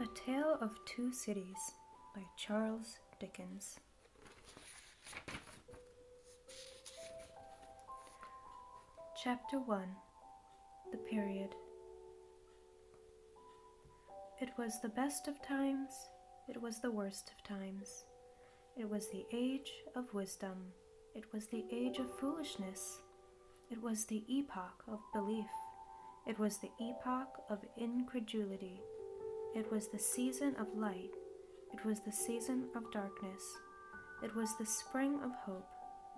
A Tale of Two Cities by Charles Dickens. Chapter 1. The Period. It was the best of times, it was the worst of times. It was the age of wisdom, it was the age of foolishness. It was the epoch of belief, it was the epoch of incredulity. It was the season of light, it was the season of darkness. It was the spring of hope,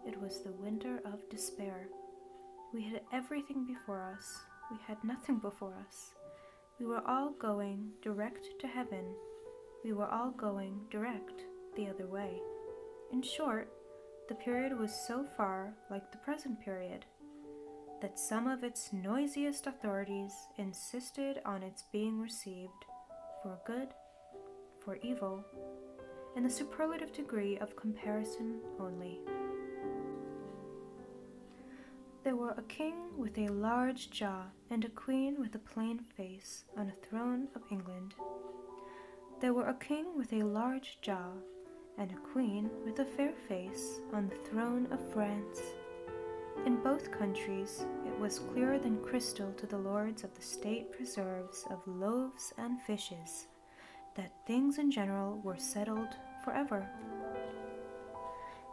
it was the winter of despair. We had everything before us, we had nothing before us. We were all going direct to heaven, we were all going direct the other way. In short, the period was so far like the present period, that some of its noisiest authorities insisted on its being received for good, for evil, in the superlative degree of comparison only. There were a king with a large jaw and a queen with a plain face on a throne of England. There were a king with a large jaw and a queen with a fair face on the throne of France. In both countries, it was clearer than crystal to the lords of the state preserves of loaves and fishes that things in general were settled forever.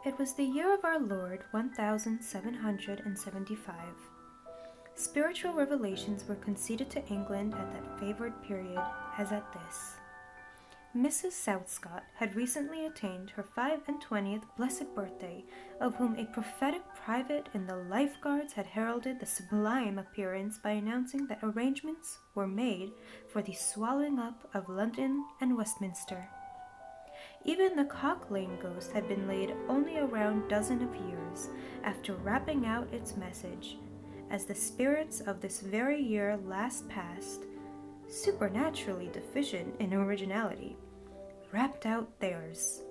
It was the year of our Lord 1775. Spiritual revelations were conceded to England at that favored period as at this. Mrs. Southscott had recently attained her 25th blessed birthday, of whom a prophetic private in the Life Guards had heralded the sublime appearance by announcing that arrangements were made for the swallowing up of London and Westminster. Even the Cock Lane ghost had been laid only a round dozen of years after rapping out its message, as the spirits of this very year last past, supernaturally deficient in originality, rapped out theirs.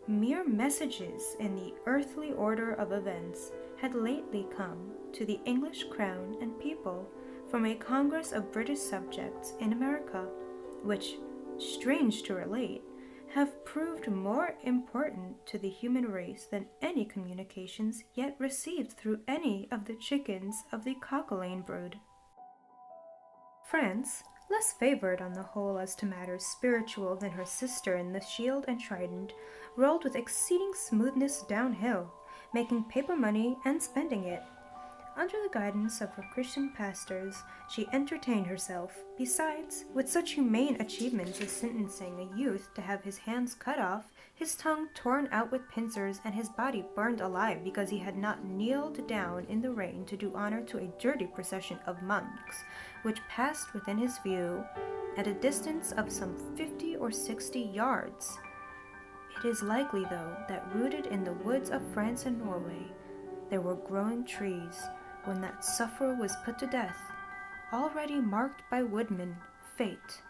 Mere messages in the earthly order of events had lately come to the English crown and people from a Congress of British subjects in America, which, strange to relate, have proved more important to the human race than any communications yet received through any of the chickens of the Cock Lane brood. France, less favored on the whole as to matters spiritual than her sister in the Shield and Trident, rolled with exceeding smoothness downhill, making paper money and spending it. Under the guidance of her Christian pastors, she entertained herself, besides, with such humane achievements as sentencing a youth to have his hands cut off, his tongue torn out with pincers, and his body burned alive because he had not kneeled down in the rain to do honor to a dirty procession of monks, which passed within his view at a distance of some 50 or 60 yards. It is likely, though, that rooted in the woods of France and Norway, there were growing trees when that sufferer was put to death, already marked by woodmen, fate,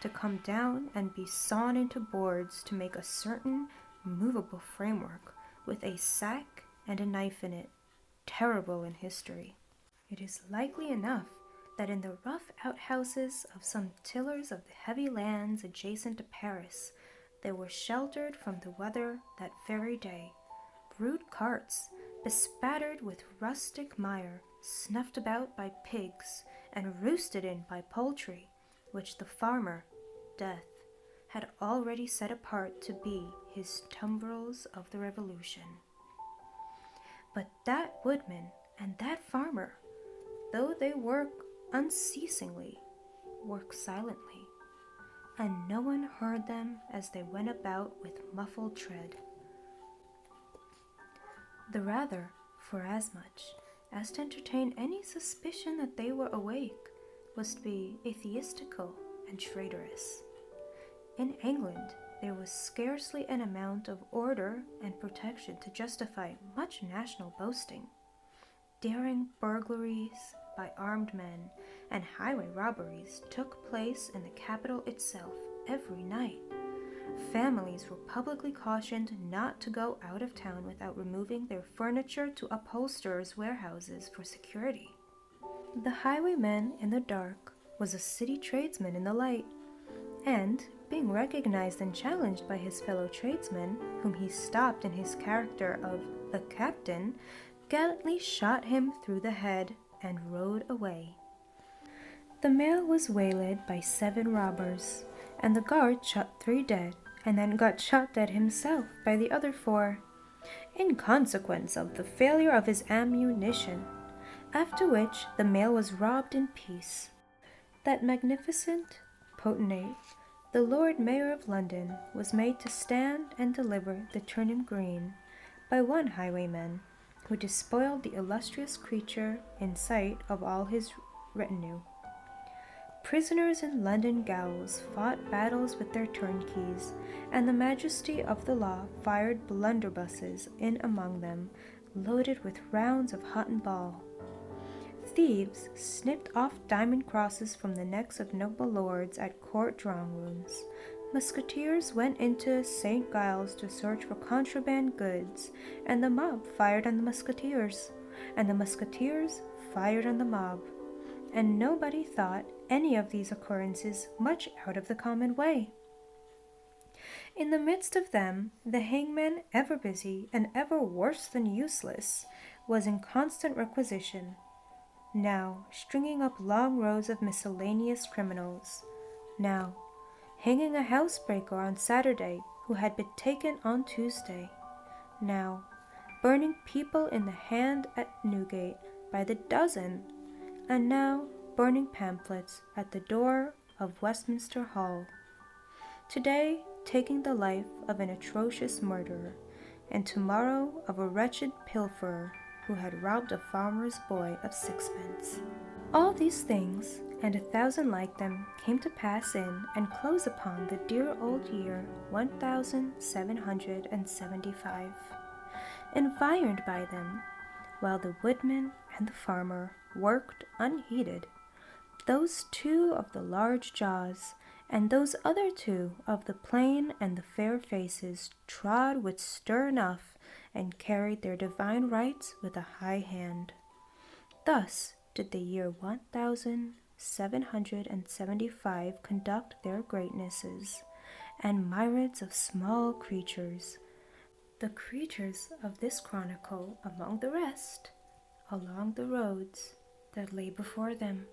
to come down and be sawn into boards to make a certain movable framework with a sack and a knife in it, terrible in history. It is likely enough that in the rough outhouses of some tillers of the heavy lands adjacent to Paris, there were sheltered from the weather that very day rude carts, bespattered with rustic mire, snuffed about by pigs, and roosted in by poultry, which the farmer, Death, had already set apart to be his tumbrils of the Revolution. But that woodman and that farmer, though they work unceasingly, work silently, and no one heard them as they went about with muffled tread. The rather, forasmuch as to entertain any suspicion that they were awake was to be atheistical and traitorous. In England, there was scarcely an amount of order and protection to justify much national boasting. Daring burglaries by armed men and highway robberies took place in the capital itself every night. Families were publicly cautioned not to go out of town without removing their furniture to upholsterers' warehouses for security. The highwayman in the dark was a city tradesman in the light, and, being recognized and challenged by his fellow tradesmen, whom he stopped in his character of the captain, gallantly shot him through the head and rode away. The mail was waylaid by 7 robbers, and the guard shot 3 dead, and then got shot dead himself by the other 4, in consequence of the failure of his ammunition, after which the mail was robbed in peace. That magnificent potentate, the Lord Mayor of London, was made to stand and deliver the Turnham Green by one highwayman, who despoiled the illustrious creature in sight of all his retinue. Prisoners in London gaols fought battles with their turnkeys, and the majesty of the law fired blunderbusses in among them, loaded with rounds of hot and ball. Thieves snipped off diamond crosses from the necks of noble lords at court drawing-rooms. Musketeers went into St. Giles to search for contraband goods, and the mob fired on the musketeers, and the musketeers fired on the mob, and nobody thought any of these occurrences much out of the common way. In the midst of them, the hangman, ever busy and ever worse than useless, was in constant requisition, now stringing up long rows of miscellaneous criminals, now hanging a housebreaker on Saturday who had been taken on Tuesday, now burning people in the hand at Newgate by the dozen, and now burning pamphlets at the door of Westminster Hall. Today taking the life of an atrocious murderer, and tomorrow of a wretched pilferer who had robbed a farmer's boy of 6pence. All these things, and 1,000 like them, came to pass in and close upon the dear old year 1775, environed by them, while the woodman and the farmer worked unheeded. Those 2 of the large jaws, and those other 2 of the plain and the fair faces, trod with stir enough, and carried their divine rights with a high hand. Thus did the year 1775 conduct their greatnesses, and myriads of small creatures, the creatures of this chronicle among the rest, along the roads that lay before them.